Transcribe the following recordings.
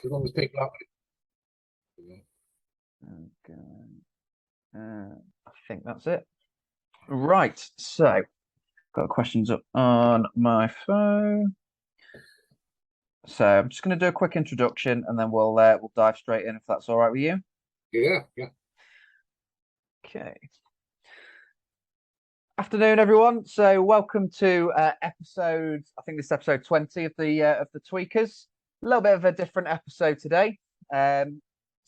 as long as people are. Okay. I think that's it. Right. So, got questions up on my phone. So I'm just going to do a quick introduction, and then we'll dive straight in if that's all right with you. Yeah. Okay. Afternoon, everyone. So welcome to episode. I think this is episode 20 of the Tweakers. A little bit of a different episode today. So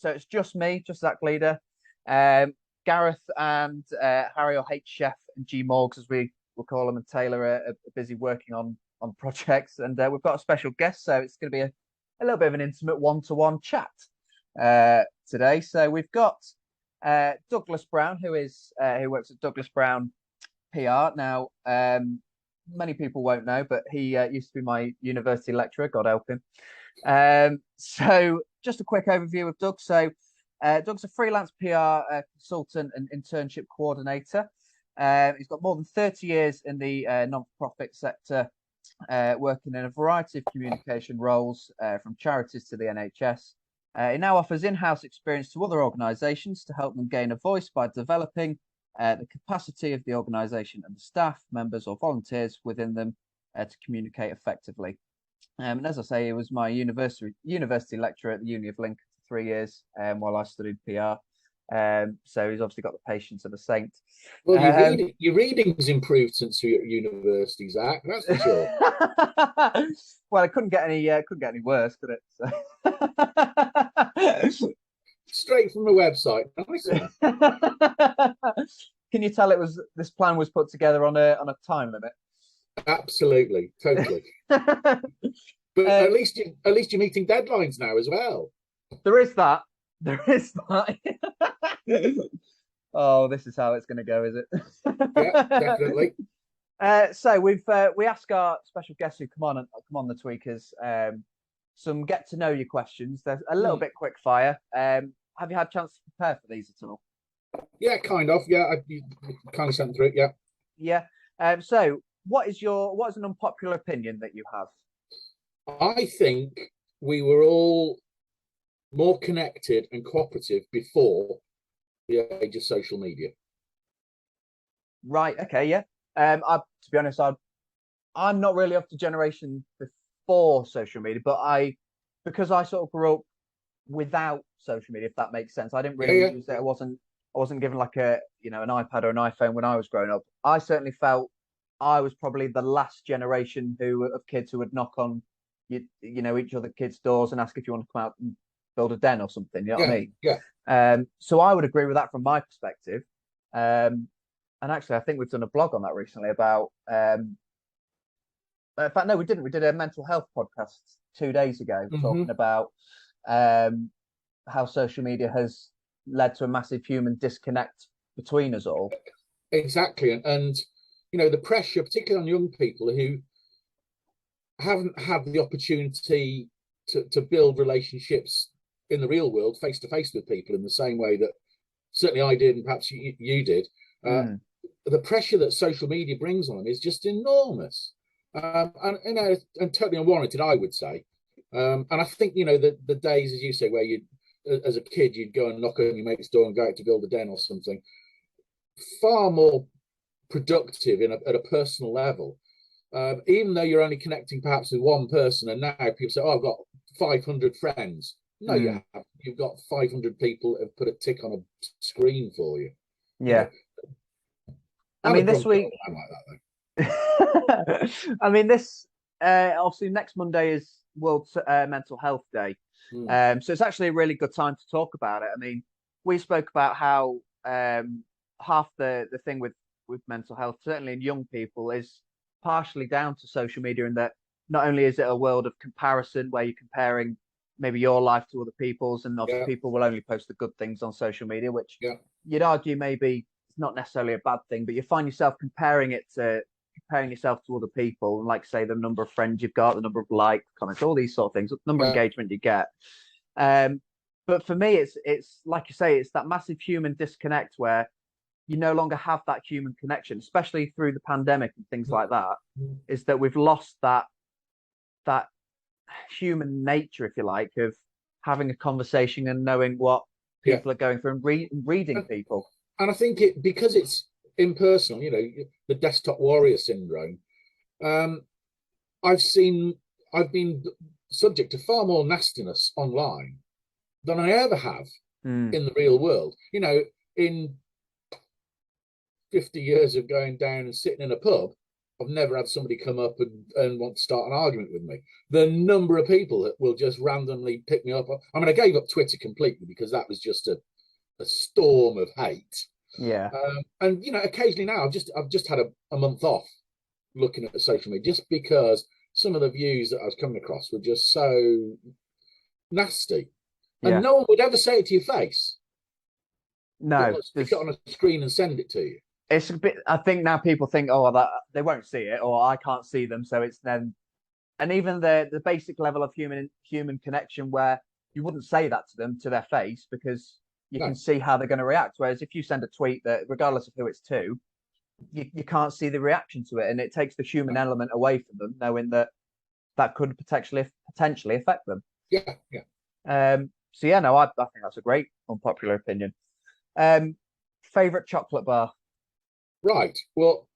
it's just me, just Zack leader, Gareth and Harry, or H Chef, and G Morgs as we will call them, and Taylor are busy working on projects, and we've got a special guest, so it's going to be a little bit of an intimate one-to-one chat today. So we've got Douglas Brown, who works at Douglas Brown PR. Now, many people won't know, but he used to be my university lecturer, God help him. So just a quick overview of Doug. So Doug's a freelance PR consultant and internship coordinator. He's got more than 30 years in the non-profit sector, working in a variety of communication roles, from charities to the NHS. He now offers in-house experience to other organisations to help them gain a voice by developing the capacity of the organisation and the staff, members or volunteers within them to communicate effectively. And as I say, he was my university lecturer at the Uni of Lincoln for 3 years while I studied PR. So he's obviously got the patience of a saint. Well, your reading's improved since you were at university, Zach. That's for sure. Well, it couldn't get any worse, could it? So... Straight from the website. Nice one. Can you tell this plan was put together on a time limit? Absolutely, totally. But at least you're meeting deadlines now as well. There is that. Oh, this is how it's going to go, is it? Yeah, definitely. So we ask our special guests who come on the Tweakers some get to know you questions. They're a little bit quick fire. Have you had a chance to prepare for these at all? Yeah, kind of. Yeah, I kind of sent through it. Yeah. Yeah. So what is an unpopular opinion that you have? I think we were all more connected and cooperative before the age of social media. Right. Okay. Yeah. To be honest, I'm not really of the generation before social media, but because I sort of grew up without social media, if that makes sense. I didn't really use it. I wasn't given like an iPad or an iPhone when I was growing up. I certainly felt I was probably the last generation of kids who would knock on each other kids' doors and ask if you want to come out and build a den or something. You know what I mean? Yeah. So I would agree with that from my perspective. And actually, I think we've done a blog on that recently about. In fact, no, we didn't. We did a mental health podcast 2 days ago talking about how social media has led to a massive human disconnect between us all. Exactly, and the pressure, particularly on young people who haven't had the opportunity to build relationships in the real world, face to face with people in the same way that certainly I did, and perhaps you did. The pressure that social media brings on them is just enormous, and totally unwarranted, I would say. And I think the days, as you say, where as a kid you'd go and knock on your mate's door and go out to build a den or something, far more productive at a personal level. Even though you're only connecting perhaps with one person, and now people say, "Oh, I've got 500 friends." No, you have. You've got 500 people that have put a tick on a screen for you. Yeah. I mean, this week. I mean, this obviously next Monday is World Mental Health Day, so it's actually a really good time to talk about it. I mean, we spoke about how half the thing with mental health, certainly in young people, is partially down to social media, in that not only is it a world of comparison where you're comparing maybe your life to other people's, and obviously people will only post the good things on social media, which you'd argue maybe it's not necessarily a bad thing, but you find yourself comparing yourself to other people, and like say the number of friends you've got, the number of likes, comments, all these sort of things, the number of engagement you get. But for me, it's like you say, it's that massive human disconnect where you no longer have that human connection, especially through the pandemic and things like that. Is that we've lost that human nature, if you like, of having a conversation and knowing what Yeah. people are going through and reading And, people. and I think because it's impersonal, the desktop warrior syndrome. Um, I've been subject to far more nastiness online than I ever have Mm, in the real world. In 50 years of going down and sitting in a pub, I've never had somebody come up and want to start an argument with me. The number of people that will just randomly pick me up. I mean, I gave up Twitter completely because that was just a storm of hate. yeah, And occasionally now I've just had a month off looking at social media just because some of the views that I was coming across were just so nasty. And yeah. no one would ever say it to your face. No, They'll stick it there's on a screen and send it to you. it's a bit. I think now people think, oh, that they won't see it, or I can't see them, so it's then. And even the basic level of human connection, where you wouldn't say that to them to their face because you can No. see how they're going to react. Whereas if you send a tweet that, regardless of who it's to, you can't see the reaction to it, and it takes the human element away from them, knowing that that could potentially affect them. Yeah, yeah. So yeah, no, I think that's a great unpopular opinion. Favorite chocolate bar? Right. Well,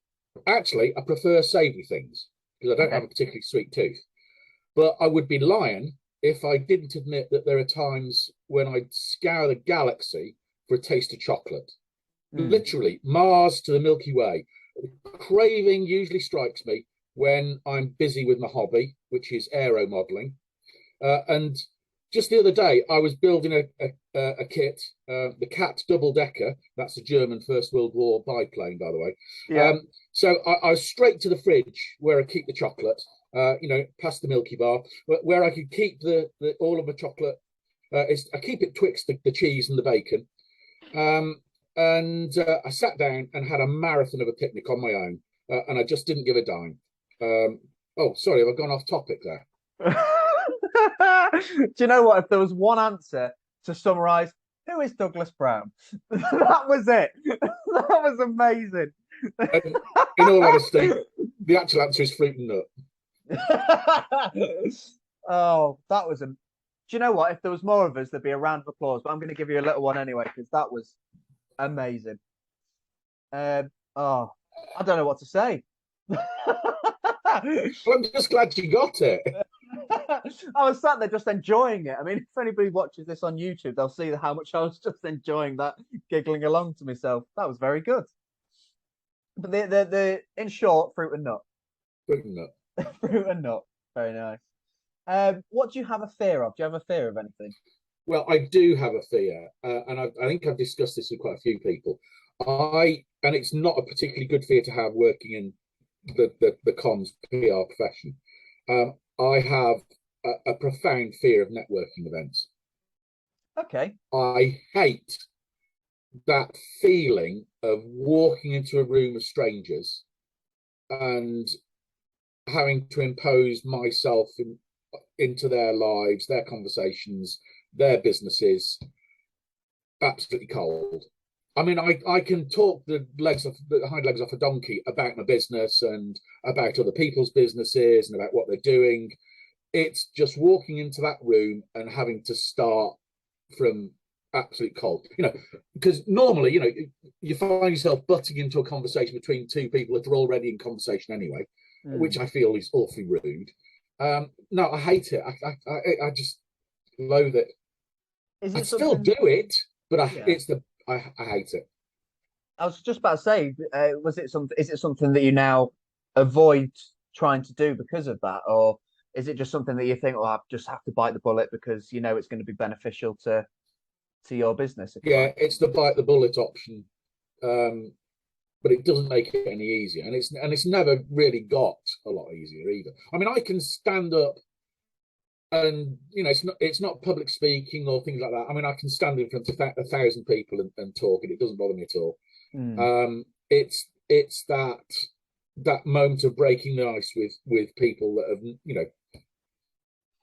actually, I prefer savoury things because I don't have Okay. a particularly sweet tooth. But I would be lying if I didn't admit that there are times when I scour the galaxy for a taste of chocolate. Mm. Literally, Mars to the Milky Way. Craving usually strikes me when I'm busy with my hobby, which is aero modelling. And just the other day, I was building a kit, the Cat double decker. That's a German First World War biplane, by the way. Yeah. So I was straight to the fridge where I keep the chocolate. Past the Milky Bar, where I could keep all of my chocolate. I keep it twixt the cheese and the bacon. And I sat down and had a marathon of a picnic on my own, and I just didn't give a dime. Oh, sorry, have I gone off topic there? Do you know what? If there was one answer to summarize, who is Douglas Brown? That was it. That was amazing. And in all honesty, the actual answer is fruit and nut. Oh, that was a. Do you know what? If there was more of us, there'd be a round of applause. But I'm going to give you a little one anyway because that was amazing. Oh, I don't know what to say. Well, I'm just glad you got it. I was sat there just enjoying it. I mean, if anybody watches this on YouTube, they'll see how much I was just enjoying that, giggling along to myself. That was very good. But the in short, fruit and nut. Fruit and nut. Fruit and nut. Very nice. What do you have a fear of? Do you have a fear of anything? Well, I do have a fear, and I think I've discussed this with quite a few people. And it's not a particularly good fear to have working in the comms PR profession. I have a profound fear of networking events. Okay. I hate that feeling of walking into a room of strangers and having to impose myself into their lives, their conversations, their businesses. Absolutely cold. I mean, I can talk the hind legs off a donkey about my business and about other people's businesses and about what they're doing. It's just walking into that room and having to start from absolute cold. Because normally, you find yourself butting into a conversation between two people that are already in conversation anyway, which I feel is awfully rude. No, I hate it. I just loathe it. Is I it still something? do it, but Yeah. I hate it. I was just about to say, was it something? Is it something that you now avoid trying to do because of that, or is it just something that you think, "Oh, I just have to bite the bullet because you know it's going to be beneficial to your business, if you Yeah, like." it's the bite the bullet option, but it doesn't make it any easier, and it's never really got a lot easier either. I mean, I can stand up, and it's not public speaking or things like that. I mean, I can stand in front of 1,000 people and talk, and it doesn't bother me at all. Mm. It's that moment of breaking the ice with people that have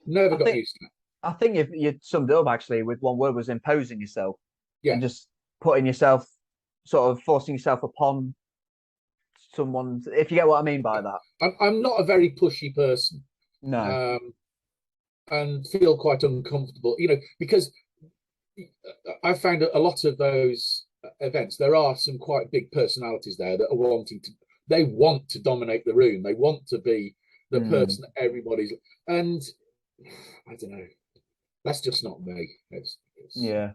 never I got think used to it. I think if you summed it up actually with one word was imposing yourself Yeah, and just putting yourself, sort of forcing yourself upon someone. If you get what I mean by that. I'm not a very pushy person. No. Um, and feel quite uncomfortable, because I found a lot of those events, there are some quite big personalities there that are they want to dominate the room. They want to be the person that everybody's, and I don't know, that's just not me. Yeah.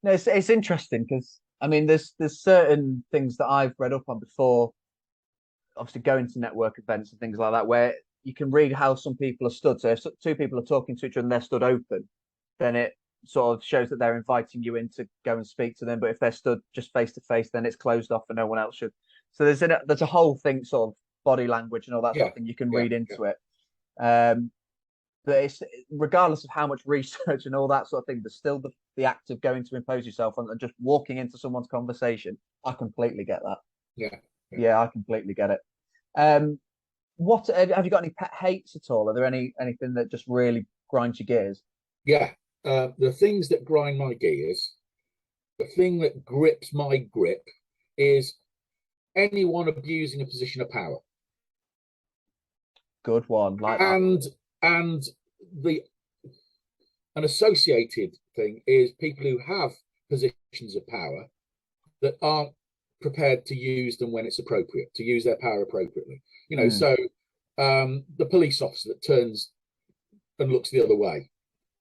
No, it's interesting because I mean, there's certain things that I've read up on before, obviously going to network events and things like that, where you can read how some people are stood. So if two people are talking to each other and they're stood open, then it sort of shows that they're inviting you in to go and speak to them. But if they're stood just face to face, then it's closed off and no one else should. So there's a whole thing, sort of body language and all that sort of thing you can read into it. But it's, regardless of how much research and all that sort of thing, there's still the act of going to impose yourself and just walking into someone's conversation. I completely get that. Yeah, I completely get it. What have you got any pet hates at all? Are there anything that just really grinds your gears? Yeah. The things that grind my gears, the thing that grips my grip is anyone abusing a position of power. Good one. Like and and an associated thing is people who have positions of power that aren't prepared to use them when it's appropriate, to use their power appropriately. So the police officer that turns and looks the other way.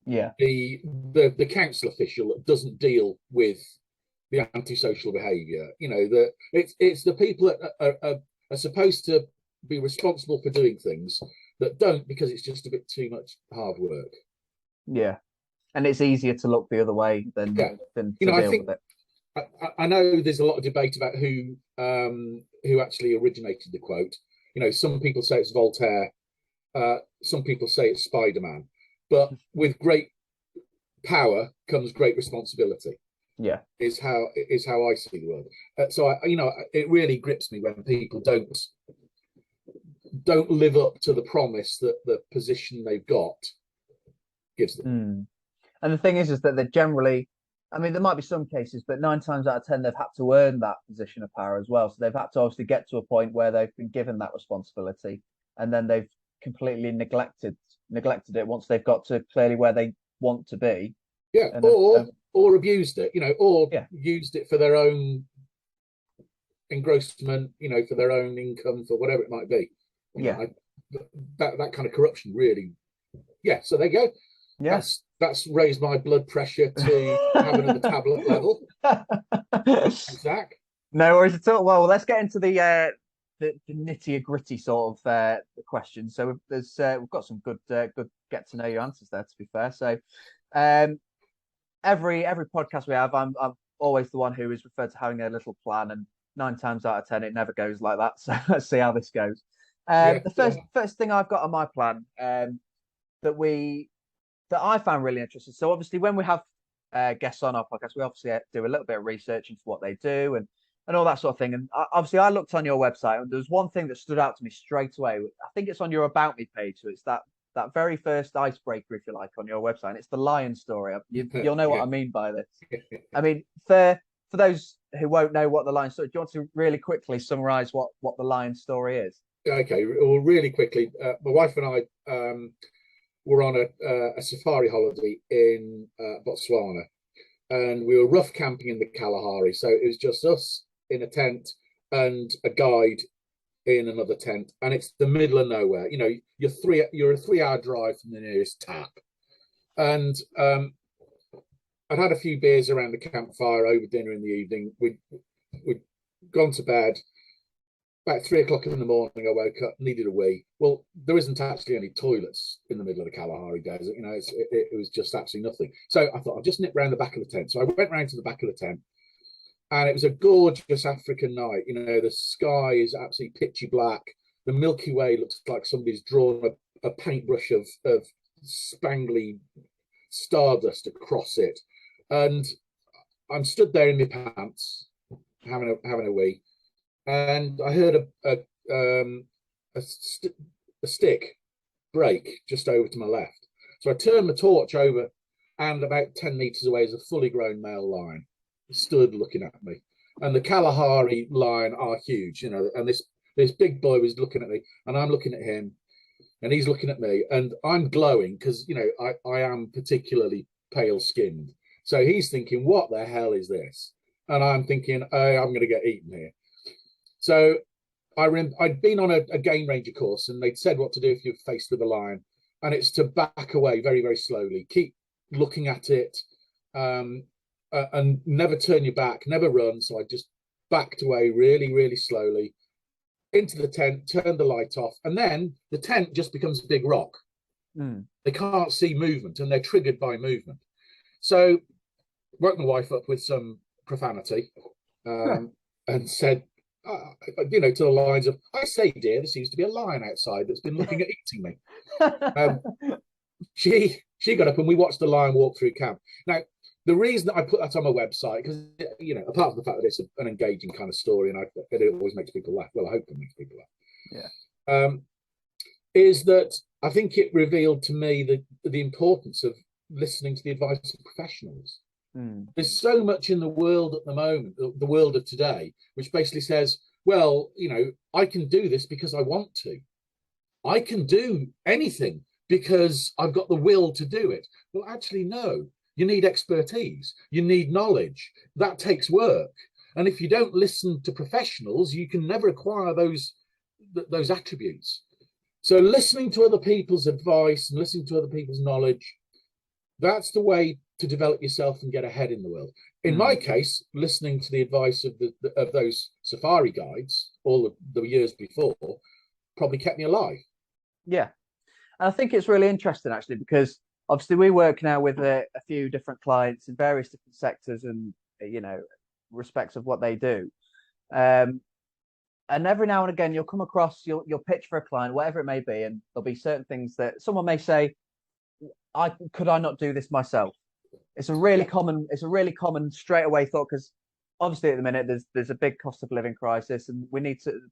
Yeah. The council official that doesn't deal with the antisocial behaviour. It's the people that are supposed to be responsible for doing things that don't, because it's just a bit too much hard work. Yeah. And it's easier to look the other way than to deal with it. I know there's a lot of debate about who actually originated the quote. Some people say it's Voltaire, some people say it's Spider-Man, but with great power comes great responsibility. Yeah, is how I see the world. So it really grips me when people don't live up to the promise that the position they've got gives them. And the thing is that they're generally, I mean, there might be some cases, but 9 times out of 10, they've had to earn that position of power as well. So they've had to obviously get to a point where they've been given that responsibility, and then they've completely neglected it once they've got to clearly where they want to be. Yeah, or abused it, or used it for their own engrossment, for their own income, for whatever it might be. That kind of corruption really. Yeah, so there you go. Yeah. That's raised my blood pressure to have another tablet level. Zack. No worries at all. Well, let's get into the nitty gritty sort of questions. So we've got some good get to know your answers there, to be fair. So every podcast we have, I'm always the one who is referred to having a little plan, and 9 times out of 10 it never goes like that. So let's see how this goes. The first thing I've got on my plan that I found really interesting. So obviously when we have guests on our podcast, we obviously do a little bit of research into what they do and all that sort of thing. And obviously I looked on your website and there was one thing that stood out to me straight away. I think it's on your About Me page. So it's that very first icebreaker, if you like, on your website. And it's the lion story. You'll know what I mean by this. I mean, for those who won't know what the lion story, do you want to really quickly summarize what the lion story is? Okay, well, really quickly, my wife and I were on a safari holiday in Botswana, and we were rough camping in the Kalahari. So it was just us in a tent and a guide in another tent, and it's the middle of nowhere. You're a 3-hour drive from the nearest tap, and I'd had a few beers around the campfire over dinner in the evening. We'd gone to bed. About 3 o'clock in the morning, I woke up, needed a wee. Well, there isn't actually any toilets in the middle of the Kalahari Desert. It was just absolutely nothing. So I thought I'll just nip round the back of the tent. So I went round to the back of the tent, and it was a gorgeous African night. The sky is absolutely pitchy black. The Milky Way looks like somebody's drawn a paintbrush of spangly stardust across it. And I'm stood there in my pants, having a wee. And I heard a stick break just over to my left. So I turned my torch over, and about 10 meters away is a fully grown male lion stood looking at me. And the Kalahari lion are huge, and this big boy was looking at me, and I'm looking at him. and he's looking at me, and I'm glowing because, you know, I am particularly pale skinned. So he's thinking, what the hell is this? And I'm thinking, oh, I'm going to get eaten here. So I'd been on a game ranger course, and they'd said what to do if you're faced with a lion, and it's to back away very, very slowly, keep looking at it, and never turn your back, never run. So I just backed away really, really slowly into the tent, turned the light off, and then the tent just becomes a big rock. They can't see movement, and they're triggered by movement. So woke my wife up with some profanity, and said, you know, to the lines of, I say, dear, there seems to be a lion outside that's been looking at eating me. She got up, and we watched the lion walk through camp. Now, the reason that I put that on my website, because, you know, apart from the fact that it's an engaging kind of story, and it always makes people laugh. Well, I hope it makes people laugh. Yeah. Is that I think it revealed to me the importance of listening to the advice of professionals. There's so much in the world at the moment, the world of today, which basically says, well, you know, I can do this because I want to. I can do anything because I've got the will to do it. Well, actually, no. You need expertise. You need knowledge. That takes work. And if you don't listen to professionals, you can never acquire those attributes. So listening to other people's advice and listening to other people's knowledge, that's the way to develop yourself and get ahead in the world. In my case, listening to the advice of those safari guides all the years before probably kept me alive. Yeah. And I think it's really interesting, actually, because obviously we work now with a few different clients in various different sectors and, you know, respects of what they do. And every now and again, you'll come across, you'll pitch for a client, whatever it may be, and there'll be certain things that someone may say, could I not do this myself? It's a really common straight away thought, because obviously at the minute there's a big cost of living crisis, and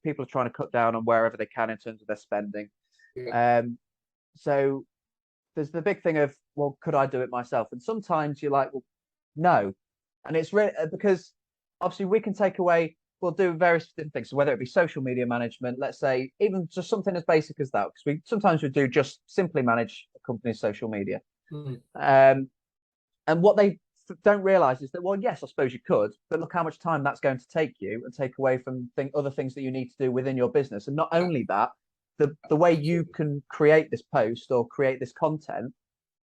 people are trying to cut down on wherever they can in terms of their spending. So there's the big thing of, well, could I do it myself? And sometimes you're like, well, no. And it's really because obviously we can take away, we'll do various different things. So whether it be social media management, let's say, even just something as basic as that, because sometimes we do just simply manage a company's social media. And what they don't realize is that, well, yes, I suppose you could, but look how much time that's going to take you and take away from other things that you need to do within your business. And not only that, the way you can create this post or create this content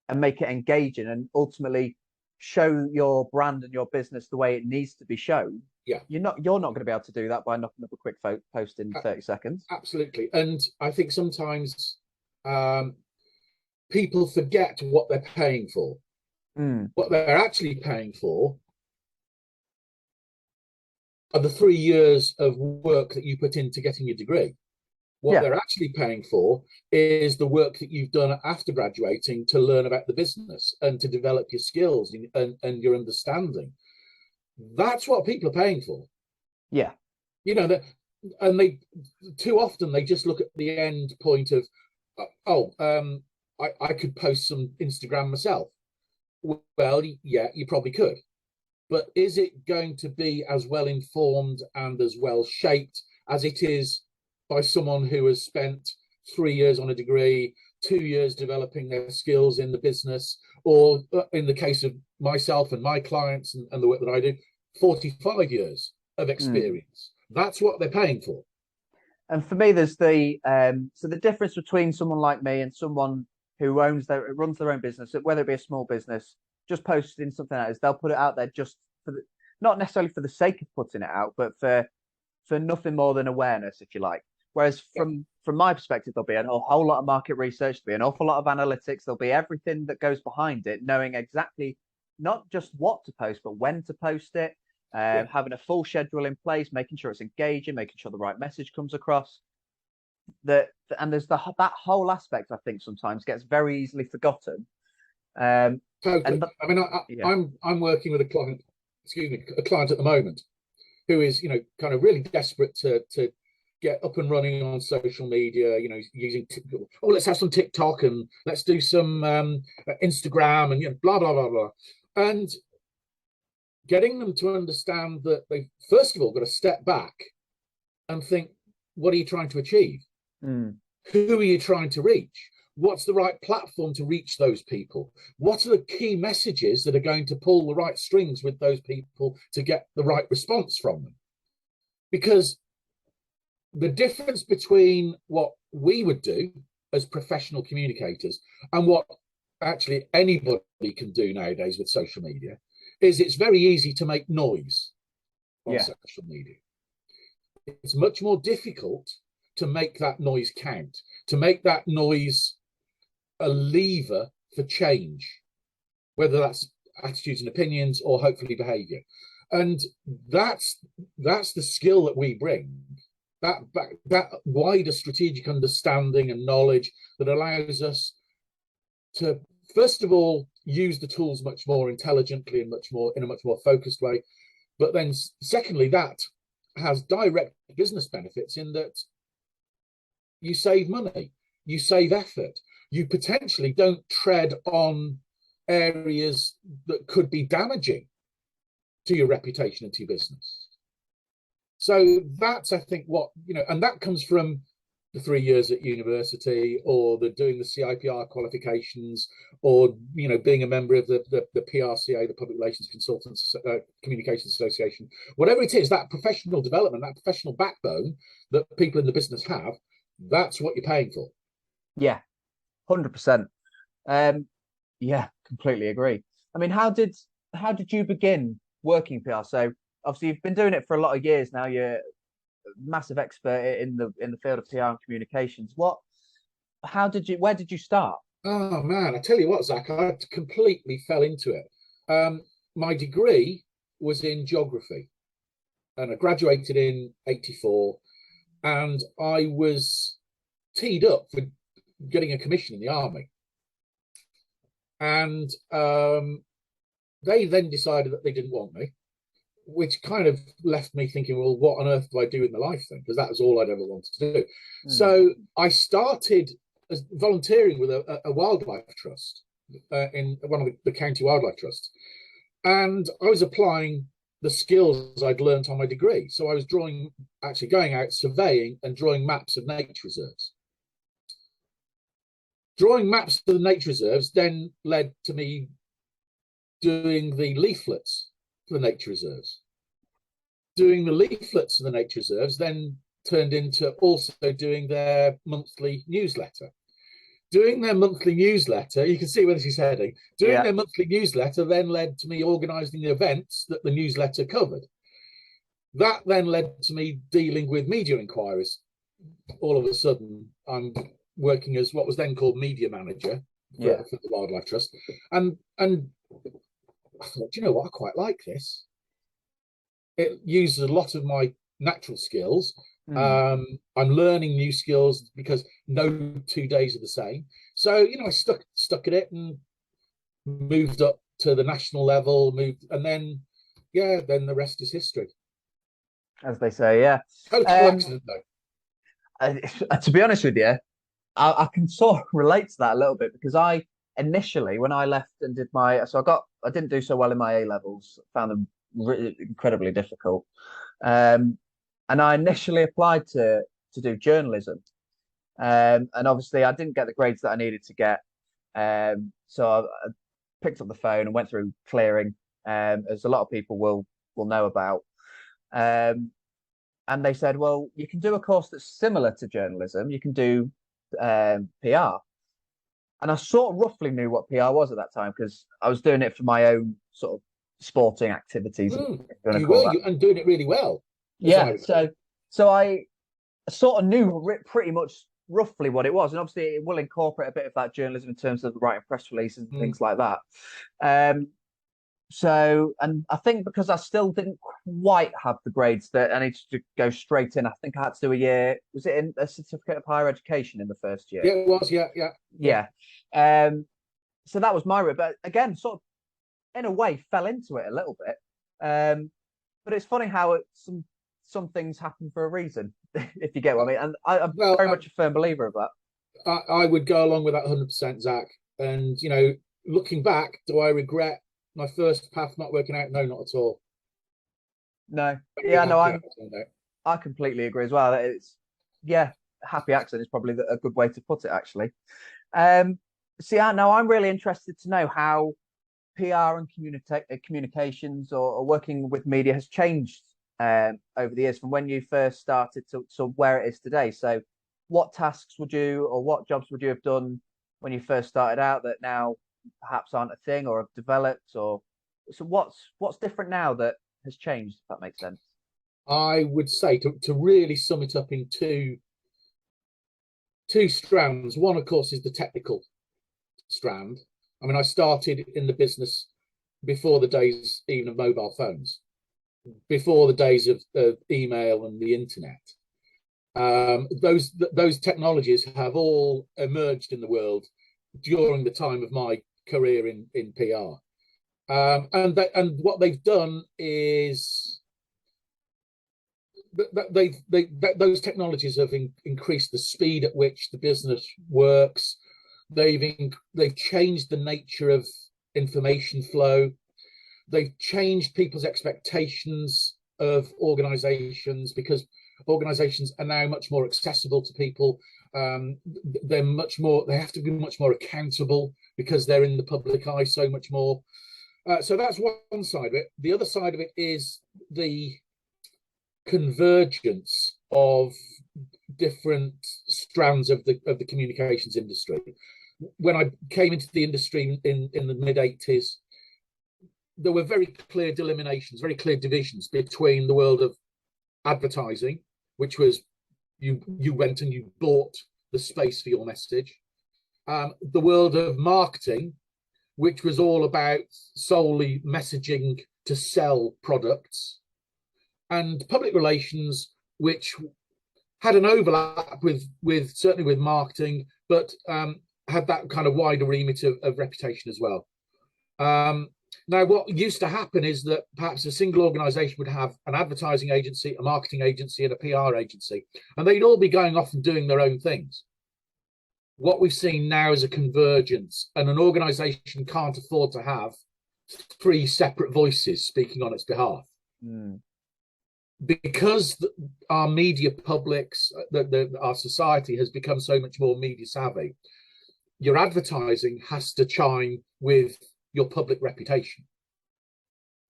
and make it engaging and ultimately show your brand and your business the way it needs to be shown. Yeah. You're not going to be able to do that by knocking up a quick post in 30 seconds. Absolutely. And I think sometimes people forget what they're paying for. What they're actually paying for are the 3 years of work that you put into getting your degree. What they're actually paying for is the work that you've done after graduating to learn about the business and to develop your skills and your understanding. That's what people are paying for. Yeah. You know, and they too often they just look at the end point of, I could post some Instagram myself. Well, yeah, you probably could. But is it going to be as well informed and as well shaped as it is by someone who has spent 3 years on a degree, 2 years developing their skills in the business, or in the case of myself and my clients and the work that I do, 45 years of experience? That's what they're paying for. And for me, there's the difference between someone like me and someone who runs their own business, whether it be a small business, just posting something out, is they'll put it out there just for not necessarily for the sake of putting it out, but for nothing more than awareness, if you like. Whereas from my perspective, there'll be a whole lot of market research, there'll be an awful lot of analytics, there'll be everything that goes behind it, knowing exactly not just what to post, but when to post it, having a full schedule in place, making sure it's engaging, making sure the right message comes across. And there's that whole aspect, I think, sometimes gets very easily forgotten. Totally. I'm working with a client at the moment who is, kind of really desperate to get up and running on social media, using, let's have some TikTok and let's do some Instagram and blah, blah, blah, blah. And getting them to understand that they first of all got to step back and think, what are you trying to achieve? Who are you trying to reach? What's the right platform to reach those people? What are the key messages that are going to pull the right strings with those people to get the right response from them? Because the difference between what we would do as professional communicators and what actually anybody can do nowadays with social media is it's very easy to make noise on social media. It's much more difficult to make that noise count, to make that noise a lever for change, whether that's attitudes and opinions or hopefully behavior. And that's the skill that we bring, that wider strategic understanding and knowledge that allows us to, first of all, use the tools much more intelligently and in a much more focused way. But then secondly, that has direct business benefits in that you save money, you save effort, you potentially don't tread on areas that could be damaging to your reputation and to your business. So that's, I think, what, and that comes from the 3 years at university, or doing the CIPR qualifications, or being a member of the PRCA, the Public Relations Consultants Communications Association. Whatever it is, that professional development, that professional backbone that people in the business have, that's what you're paying for. Yeah, 100%. Yeah, completely agree. I mean, how did you begin working PR? So obviously you've been doing it for a lot of years now. You're a massive expert in the field of PR and communications. Where did you start? Oh man, I tell you what, Zach, I completely fell into it. My degree was in geography, and I graduated in '84, and I was teed up for getting a commission in the army. And they then decided that they didn't want me, which kind of left me thinking, well, what on earth do I do in my life then? Because that was all I'd ever wanted to do. So I started as volunteering with a wildlife trust in one of the county wildlife trusts. And I was applying the skills I'd learned on my degree. So I was going out surveying and drawing maps of nature reserves. Drawing maps of the nature reserves then led to me doing the leaflets for the nature reserves. Doing the leaflets for the nature reserves then turned into also doing their monthly newsletter. Doing their monthly newsletter, you can see where this is heading. Doing their monthly newsletter then led to me organising the events that the newsletter covered. That then led to me dealing with media inquiries. All of a sudden, I'm working as what was then called media manager for the Wildlife Trust. And I thought, you know what, I quite like this. It uses a lot of my natural skills. I'm learning new skills because no 2 days are the same. So, I stuck at it and moved up to the national level, and then the rest is history. As they say, yeah. Total accident, though. To be honest with you, I can sort of relate to that a little bit, because I initially, when I left and did I didn't do so well in my A levels, found them incredibly difficult. And I initially applied to do journalism. And obviously I didn't get the grades that I needed to get. So I picked up the phone and went through clearing, as a lot of people will know about. And they said, well, you can do a course that's similar to journalism. You can do PR. And I sort of roughly knew what PR was at that time, because I was doing it for my own sort of sporting activities. And doing it really well. Yeah, so I sort of knew pretty much roughly what it was, and obviously it will incorporate a bit of that journalism in terms of writing press releases and things like that. So, and I think because I still didn't quite have the grades that I needed to go straight in, I think I had to do a year. Was it in a certificate of higher education in the first year? Yeah, it was. Yeah. So that was my route, but again, sort of in a way fell into it a little bit. But it's funny how some things happen for a reason, if you get what I mean. And I'm very much a firm believer of that. I would go along with that 100%, Zach. And, looking back, do I regret my first path not working out? No, not at all. No. I completely agree as well. happy accident is probably a good way to put it, actually. So yeah, now I'm really interested to know how PR and communications or working with media has changed over the years from when you first started to where it is today. So what tasks would you or what jobs would you have done when you first started out that now perhaps aren't a thing or have developed, or so what's different now that has changed, if that makes sense? I would say to really sum it up in two strands. One, of course, is the technical strand. I mean, I started in the business before the days even of mobile phones, before the days of email and the internet. Those technologies have all emerged in the world during the time of my career in PR. And what they've done is those technologies have increased the speed at which the business works. They've changed the nature of information flow. They've changed people's expectations of organizations, because organizations are now much more accessible to people. They have to be much more accountable because they're in the public eye so much more. So that's one side of it. The other side of it is the convergence of different strands of the communications industry. When I came into the industry in the mid-80s, there were very clear delimitations, very clear divisions between the world of advertising, which was you went and you bought the space for your message, the world of marketing, which was all about solely messaging to sell products, and public relations, which had an overlap with certainly with marketing, but had that kind of wider remit of reputation as well. Now, what used to happen is that perhaps a single organization would have an advertising agency, a marketing agency, and a PR agency, and they'd all be going off and doing their own things. What we've seen now is a convergence, and an organization can't afford to have three separate voices speaking on its behalf. Because our media publics, our society has become so much more media savvy, your advertising has to chime with your public reputation.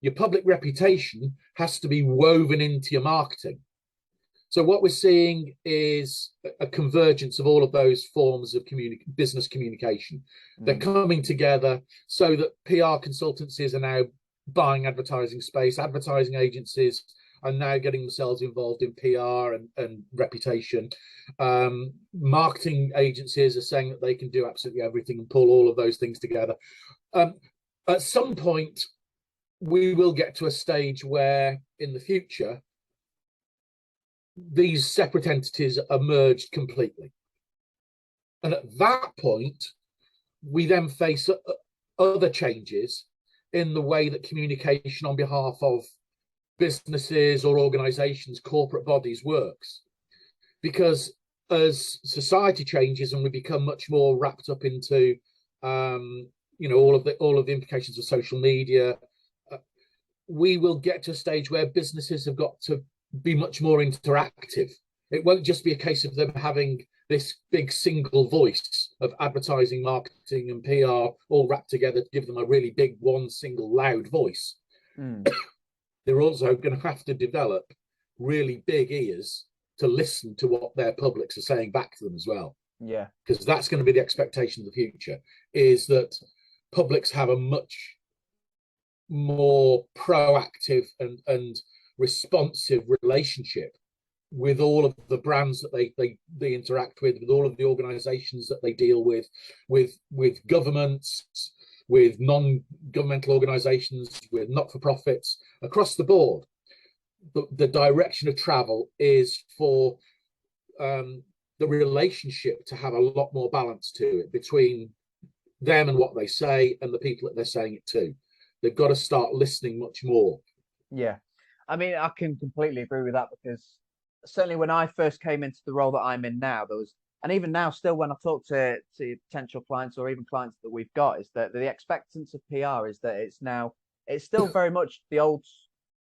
Your public reputation has to be woven into your marketing. So what we're seeing is a convergence of all of those forms of business communication. They're coming together so that PR consultancies are now buying advertising space. Advertising agencies are now getting themselves involved in PR and reputation. Marketing agencies are saying that they can do absolutely everything and pull all of those things together. At some point, we will get to a stage where in the future, these separate entities are merged completely. And at that point, we then face other changes in the way that communication on behalf of businesses or organizations, corporate bodies works. Because as society changes and we become much more wrapped up into all of the implications of social media, we will get to a stage where businesses have got to be much more interactive. It won't just be a case of them having this big single voice of advertising, marketing, and PR all wrapped together to give them a really big one single loud voice. They're also going to have to develop really big ears to listen to what their publics are saying back to them as well. Yeah, because that's going to be the expectation of the future, is that publics have a much more proactive and responsive relationship with all of the brands that they interact with all of the organizations that they deal with governments, with non-governmental organizations, with not-for-profits, across the board. The direction of travel is for the relationship to have a lot more balance to it between them and what they say and the people that they're saying it to. They've got to start listening much more. Yeah. I mean, I can completely agree with that, because certainly when I first came into the role that I'm in now, there was, and even now still when I talk to potential clients or even clients that we've got, is that the expectance of PR is that it's still very much the old,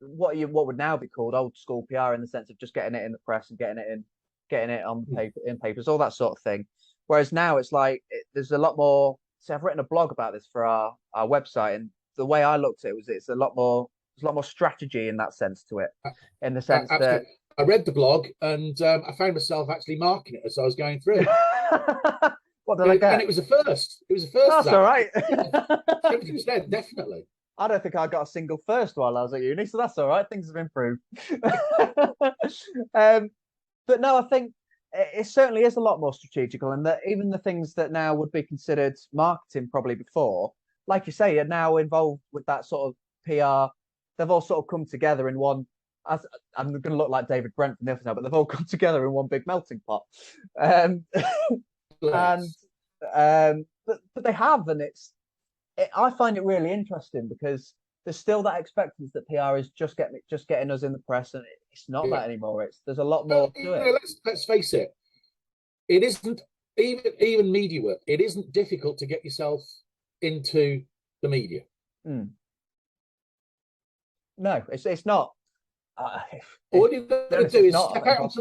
what would now be called old school PR, in the sense of just getting it in the press and getting it in getting it on paper, in papers, all that sort of thing. Whereas now it's like there's a lot more. So I've written a blog about this for our website, and the way I looked at it was it's a lot more. There's a lot more strategy in that sense to it, in the sense that I read the blog and I found myself actually marking it as I was going through. What did I get? And it was a first. It was a first. That's all right. 70%, definitely. I don't think I got a single first while I was at uni, so that's all right. Things have improved. But no, I think it certainly is a lot more strategical, and that even the things that now would be considered marketing probably before, like you say, are now involved with that sort of PR. They've all sort of come together in one. I'm going to look like David Brent from the office now, but they've all come together in one big melting pot. And but they have, and I find it really interesting because there's still that expectancy that PR is just getting us in the press, and it's not that anymore. There's a lot more to it. Let's face it. It isn't even media work. It isn't difficult to get yourself into the media. No, it's not. All you've got to do is step out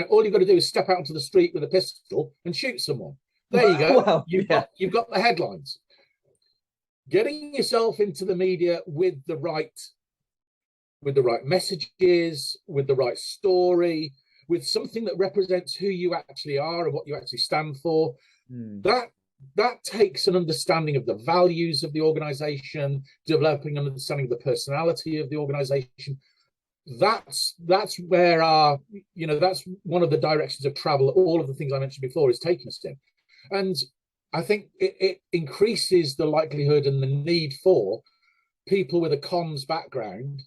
all you've got to do is step out onto the street with a pistol and shoot someone. There you go. Well, you've got the headlines. Getting yourself into the media with the right messages, with the right story, with something that represents who you actually are and what you actually stand for. That takes an understanding of the values of the organization, developing an understanding of the personality of the organization. That's where that's one of the directions of travel. All of the things I mentioned before is taking us in. And I think it increases the likelihood and the need for people with a comms background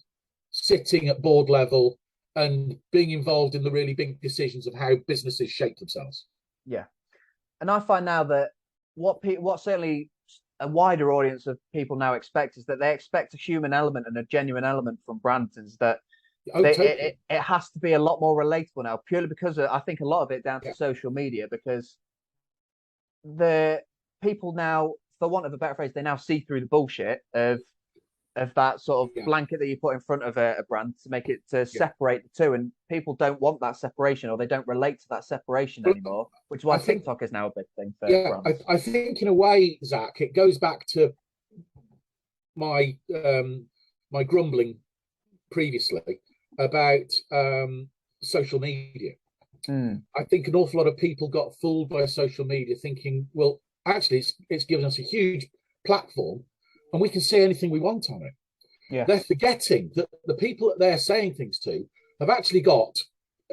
sitting at board level and being involved in the really big decisions of how businesses shape themselves. Yeah. And I find now that what certainly a wider audience of people now expect is that they expect a human element and a genuine element from brands, is that it has to be a lot more relatable now, purely because I think a lot of it down to social media, because the people now, for want of a better phrase, they now see through the bullshit of that sort of blanket that you put in front of a brand to make it to separate the two, and people don't want that separation, or they don't relate to that separation anymore, which is why TikTok is now a big thing for brands. I think in a way, Zach, it goes back to my my grumbling previously about social media. I think an awful lot of people got fooled by social media, thinking, well, actually, it's given us a huge platform and we can say anything we want on it. Yeah. They're forgetting that the people that they're saying things to have actually got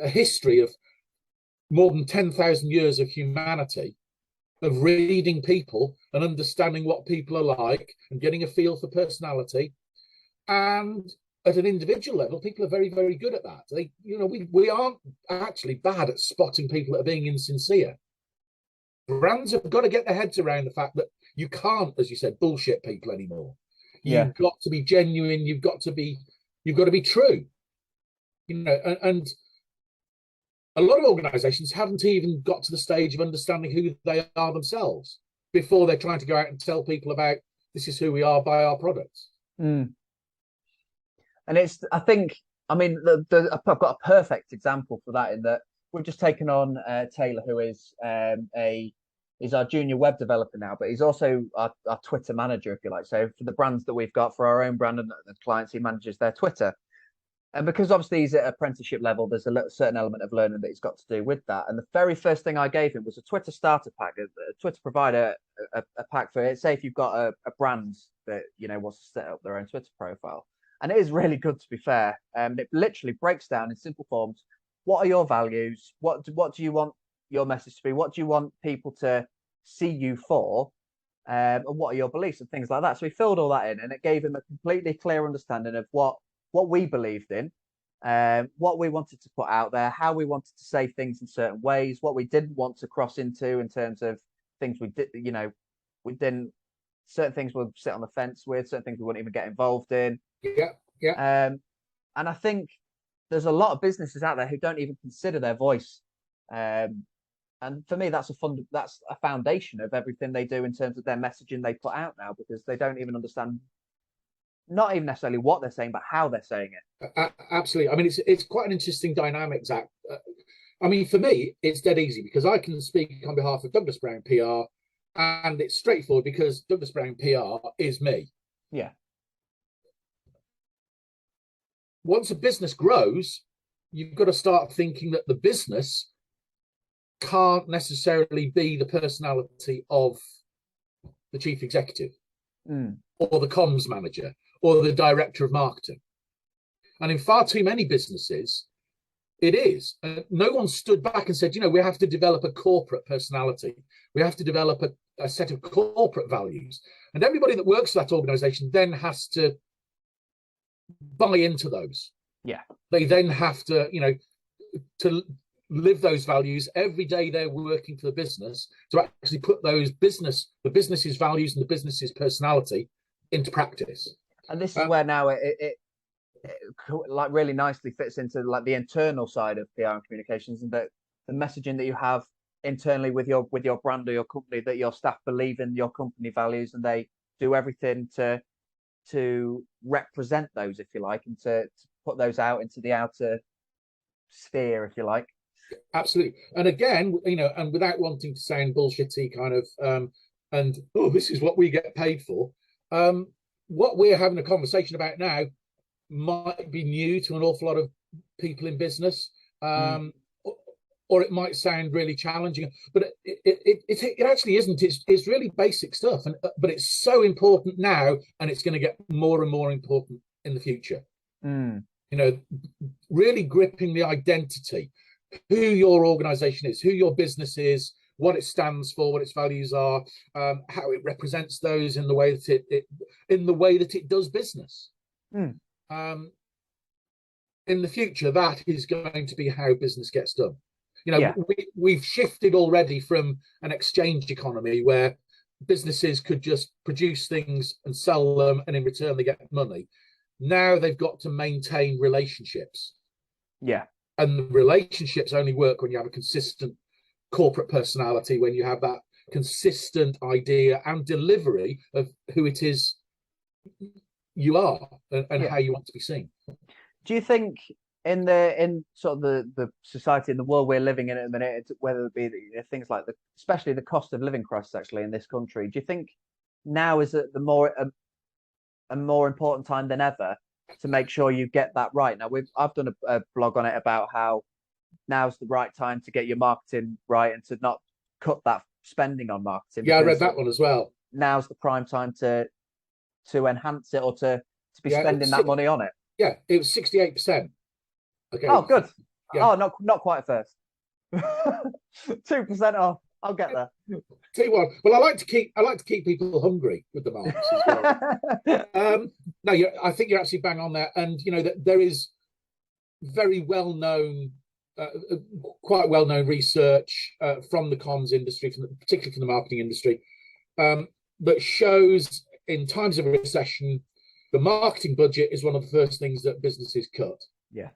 a history of more than 10,000 years of humanity, of reading people and understanding what people are like and getting a feel for personality. And at an individual level, people are very, very good at that. We aren't actually bad at spotting people that are being insincere. Brands have got to get their heads around the fact that you can't, as you said, bullshit people anymore. You've got to be genuine. You've got to be true. And a lot of organisations haven't even got to the stage of understanding who they are themselves before they're trying to go out and tell people about this is who we are, buy our products. And I think, I've got a perfect example for that, in that we've just taken on Taylor, who is he's our junior web developer now, but he's also our Twitter manager, if you like. So for the brands that we've got for our own brand and the clients, he manages their Twitter. And because obviously he's at apprenticeship level, there's a certain element of learning that he's got to do with that. And the very first thing I gave him was a Twitter starter pack, a Twitter provider, a pack for it. Say if you've got a brand that wants to set up their own Twitter profile. And it is really good, to be fair. It literally breaks down in simple forms. What are your values? What do you want your message to be? What do you want people to see you for? And what are your beliefs and things like that? So he filled all that in, and it gave him a completely clear understanding of what we believed in, what we wanted to put out there, how we wanted to say things in certain ways, what we didn't want to cross into in terms of things we did, we didn't, certain things we'll sit on the fence with, certain things we wouldn't even get involved in. And I think there's a lot of businesses out there who don't even consider their voice. And for me, that's a foundation of everything they do in terms of their messaging they put out now, because they don't even understand, not even necessarily what they're saying, but how they're saying it. Absolutely. I mean, it's quite an interesting dynamic, Zach. I mean, for me, it's dead easy because I can speak on behalf of Douglas Brown PR, and it's straightforward because Douglas Brown PR is me. Yeah. Once a business grows, you've got to start thinking that the business can't necessarily be the personality of the chief executive or the comms manager or the director of marketing. And in far too many businesses, it is. No one stood back and said, you know, we have to develop a corporate personality. We have to develop a set of corporate values. And everybody that works for that organization then has to buy into those. Yeah. They then have to, you know, to live those values every day they're working for the business, to actually put the business's values and the business's personality into practice. And this is where now it like really nicely fits into like the internal side of PR and communications, and the messaging that you have internally with your brand or your company, that your staff believe in your company values and they do everything to represent those, if you like, and to put those out into the outer sphere, if you like. Absolutely. And again, you know, and without wanting to sound bullshitty kind of and this is what we get paid for, what we're having a conversation about now might be new to an awful lot of people in business, or it might sound really challenging, but it actually isn't. It's really basic stuff, but it's so important now, and it's going to get more and more important in the future. You know, really gripping the identity, who your organization is, who your business is, what it stands for, what its values are, how it represents those in the way that it does business. In the future, that is going to be how business gets done. You know, we've shifted already from an exchange economy where businesses could just produce things and sell them, and in return they get money. Now they've got to maintain relationships. Yeah. And the relationships only work when you have a consistent corporate personality, when you have that consistent idea and delivery of who it is you are and how you want to be seen. Do you think in sort of the society and the world we're living in at the minute, whether it be things like especially the cost of living crisis actually in this country, do you think now is a more important time than ever to make sure you get that right? Now I've done a blog on it about how now's the right time to get your marketing right and to not cut that spending on marketing. Yeah, I read that one as well. Now's the prime time to enhance it, or to be spending that money on it. Yeah, it was 68%. Okay. Oh, good. Yeah. Oh, not quite first. 2% off. I'll get there. Tell you what. Well, I like to keep people hungry with the marks as well. No, I think you're actually bang on there, and you know that there is very well-known, quite well-known research from the comms industry, particularly from the marketing industry, that shows in times of a recession, the marketing budget is one of the first things that businesses cut. Yeah.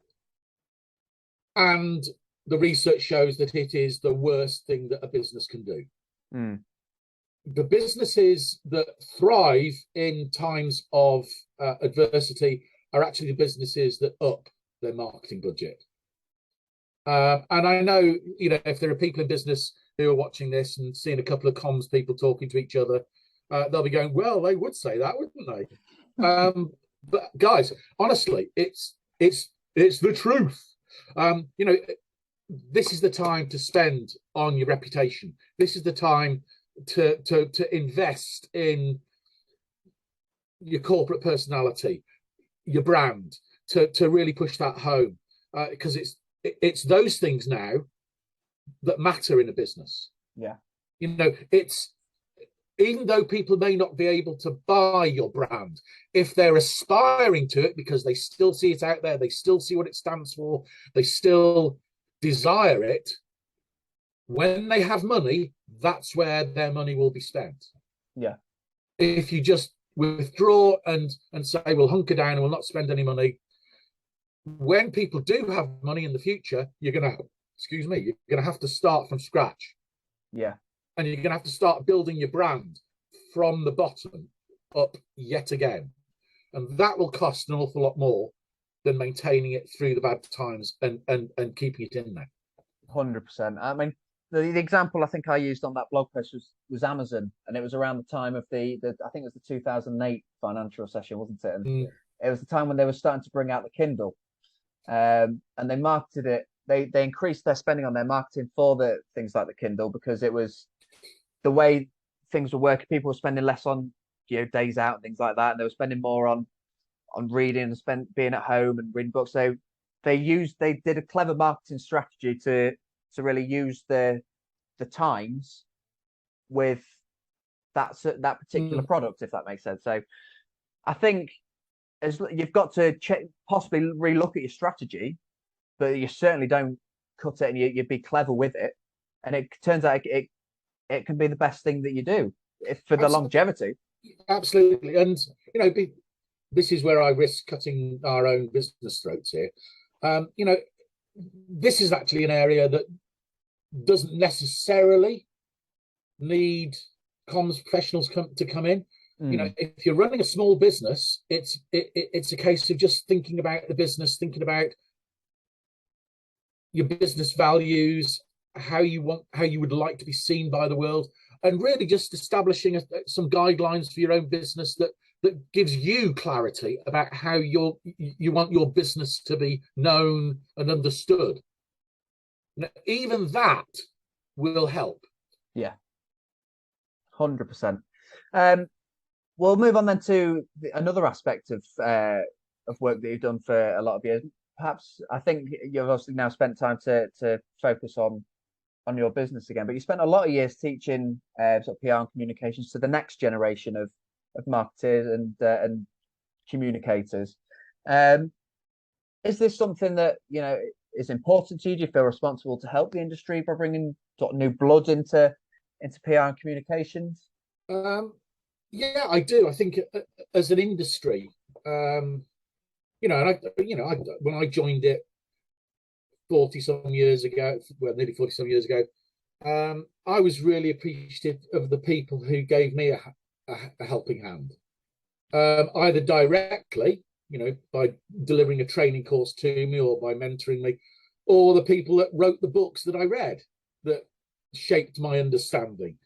And the research shows that it is the worst thing that a business can do. The businesses that thrive in times of adversity are actually the businesses that up their marketing budget. And I know, you know, if there are people in business who are watching this and seeing a couple of comms people talking to each other, they'll be going, well, they would say that, wouldn't they? But guys, honestly, it's the truth. You know, this is the time to spend on your reputation. This is the time to invest in your corporate personality, your brand, to really push that home, because it's those things now that matter in a business. Yeah. You know, even though people may not be able to buy your brand, if they're aspiring to it because they still see it out there, they still see what it stands for, they still desire it, when they have money, that's where their money will be spent. Yeah. If you just withdraw and say, we'll hunker down and we'll not spend any money, when people do have money in the future, you're going to have to start from scratch. Yeah. And you're going to have to start building your brand from the bottom up yet again. And that will cost an awful lot more than maintaining it through the bad times and keeping it in there. 100%. I mean, the example I think I used on that blog post was Amazon, and it was around the time of the I think it was the 2008 financial recession, wasn't it? And it was the time when they were starting to bring out the Kindle, and they marketed it. They increased their spending on their marketing for the things like the Kindle because it was the way things were working. People were spending less on days out and things like that, and they were spending more on reading and being at home and reading books. So they did a clever marketing strategy to really use the times with that particular product, if that makes sense. So I think you've got to possibly relook at your strategy, but you certainly don't cut it, and you be clever with it. And it turns out it can be the best thing that you do for the longevity. Absolutely. And this is where I risk cutting our own business throats here. This is actually an area that doesn't necessarily need comms professionals to come in. If you're running a small business, it's a case of just thinking about the business, thinking about your business values, how you would like to be seen by the world, and really just establishing some guidelines for your own business that gives you clarity about how you want your business to be known and understood. Now, even that will help. Yeah, 100%. We'll move on then to another aspect of work that you've done for a lot of years. Perhaps I think you've obviously now spent time to focus on your business again, but you spent a lot of years teaching sort of PR and communications to the next generation of marketers and communicators. Is this something that is important to you? Do you feel responsible to help the industry by bringing sort of new blood into PR and communications? Yeah, I do. I think as an industry, and when I joined it 40-some years ago, well, nearly 40-some years ago, I was really appreciative of the people who gave me a helping hand, either directly, by delivering a training course to me or by mentoring me, or the people that wrote the books that I read that shaped my understanding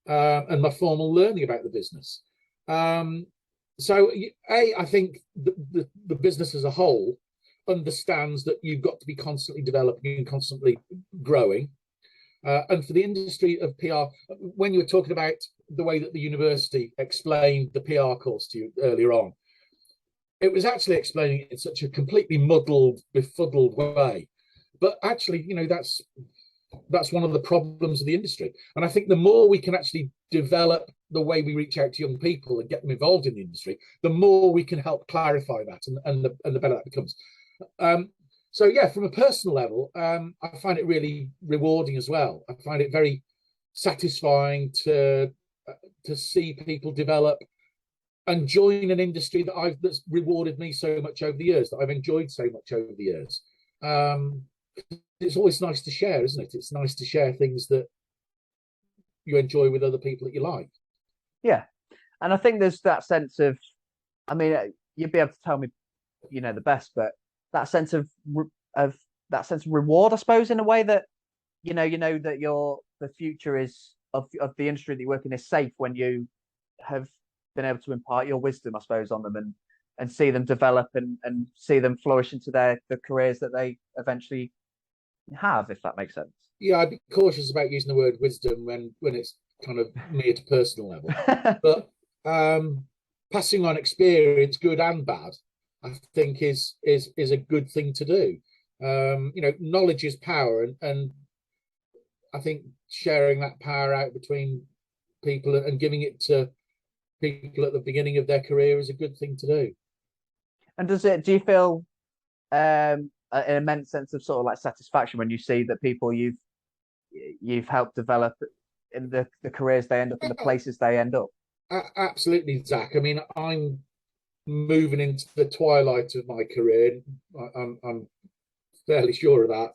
and my formal learning about the business. So, I think the business as a whole understands that you've got to be constantly developing and constantly growing. And for the industry of PR, when you were talking about the way that the university explained the PR course to you earlier on, it was actually explaining it in such a completely muddled, befuddled way. But actually, that's one of the problems of the industry. And I think the more we can actually develop the way we reach out to young people and get them involved in the industry, the more we can help clarify that, and the better that becomes. So yeah, from a personal level, I find it really rewarding as well. I find it very satisfying to see people develop and join an industry that's rewarded me so much over the years, that I've enjoyed so much over the years. It's always nice to share, isn't it? It's nice to share things that you enjoy with other people that you like. Yeah, and I think there's that sense of, I mean, you'd be able to tell me, the best, but that sense of reward, I suppose, in a way that that the future is of the industry that you work in is safe when you have been able to impart your wisdom, I suppose, on them and see them develop and see them flourish into the careers that they eventually have, if that makes sense. Yeah, I'd be cautious about using the word wisdom when it's kind of mere to personal level. But passing on experience, good and bad, I think is a good thing to do. Knowledge is power, and I think sharing that power out between people and giving it to people at the beginning of their career is a good thing to do. And do you feel an immense sense of sort of like satisfaction when you see that people you've helped develop in the careers they end up in, the places they end up? Absolutely, Zach. I mean, I'm moving into the twilight of my career. I'm fairly sure of that.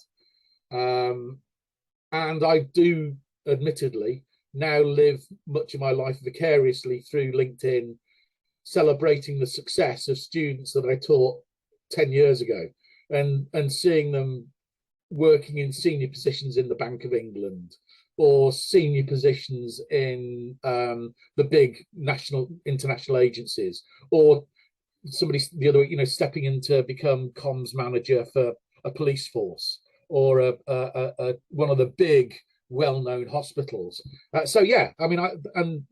And I do, admittedly, now live much of my life vicariously through LinkedIn, celebrating the success of students that I taught 10 years ago, and seeing them working in senior positions in the Bank of England, or senior positions in the big national international agencies, or somebody the other, stepping in to become comms manager for a police force, or one of the big well-known hospitals. So yeah, I mean, and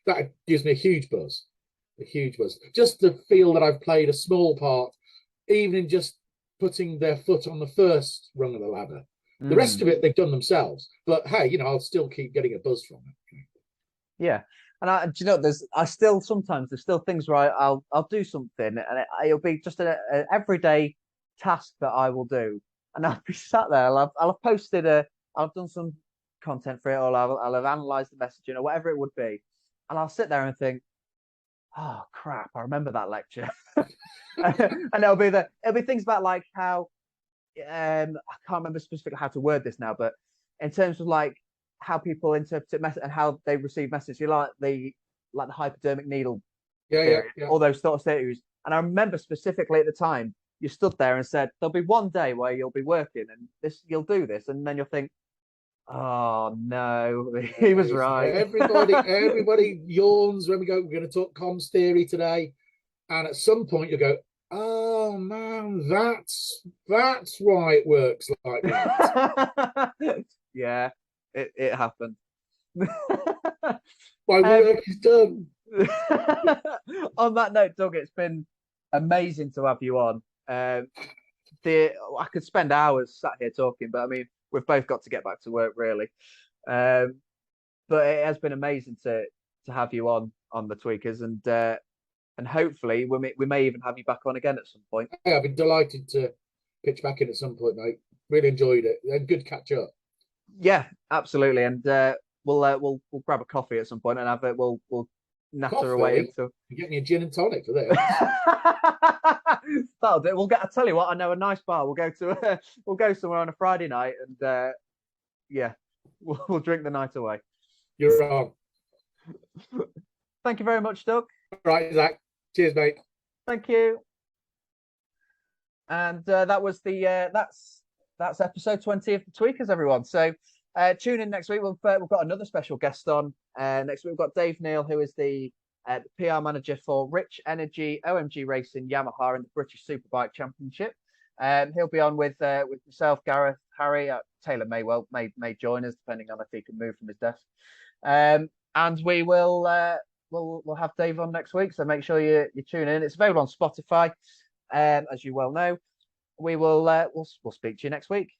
that gives me a huge buzz, just to feel that I've played a small part, even in just putting their foot on the first rung of the ladder. The rest of it they've done themselves, but hey, I'll still keep getting a buzz from it. Yeah, and do you know, there's still things where I'll do something, and it'll be just an everyday task that I will do, and I'll be sat there. I'll have posted I've done some content for it, or I'll have analysed the messaging or whatever it would be, and I'll sit there and think, oh crap, I remember that lecture. And it'll be things about like how I can't remember specifically how to word this now, but in terms of like how people interpret it and how they receive message, like the hypodermic needle theory, all those sort of theories. And I remember specifically at the time you stood there and said there'll be one day where you'll be working and you'll do this, and then you'll think, oh no, he was right. Everybody yawns when we're going to talk comms theory today, and at some point you go, oh man, that's why it works like that. Yeah, it happened. My work is done. On that note, Doug, it's been amazing to have you on. I could spend hours sat here talking, but I mean, we've both got to get back to work, really. But it has been amazing to have you on the Tweakers, and hopefully we may even have you back on again at some point. Yeah, I've been delighted to pitch back in at some point, mate. Really enjoyed it. And good catch up. Yeah, absolutely. And we'll grab a coffee at some point and have it. We'll natter away into. You're getting a gin and tonic for this. That'll do. I tell you what, I know a nice bar. We'll go somewhere on a Friday night, and yeah, we'll drink the night away. You're on. Thank you very much, Doug. Right, Zach. Cheers, mate. Thank you. And that was that's episode 20 of the Tweakers, everyone. So tune in next week. We've got another special guest on. Next week we've got Dave Neal, who is the PR manager for Rich Energy OMG Racing Yamaha in the British Superbike Championship. He'll be on with myself, Gareth, Harry. Taylor may join us depending on if he can move from his desk. And we will we'll have Dave on next week. So make sure you tune in. It's available on Spotify, as you well know. We'll speak to you next week.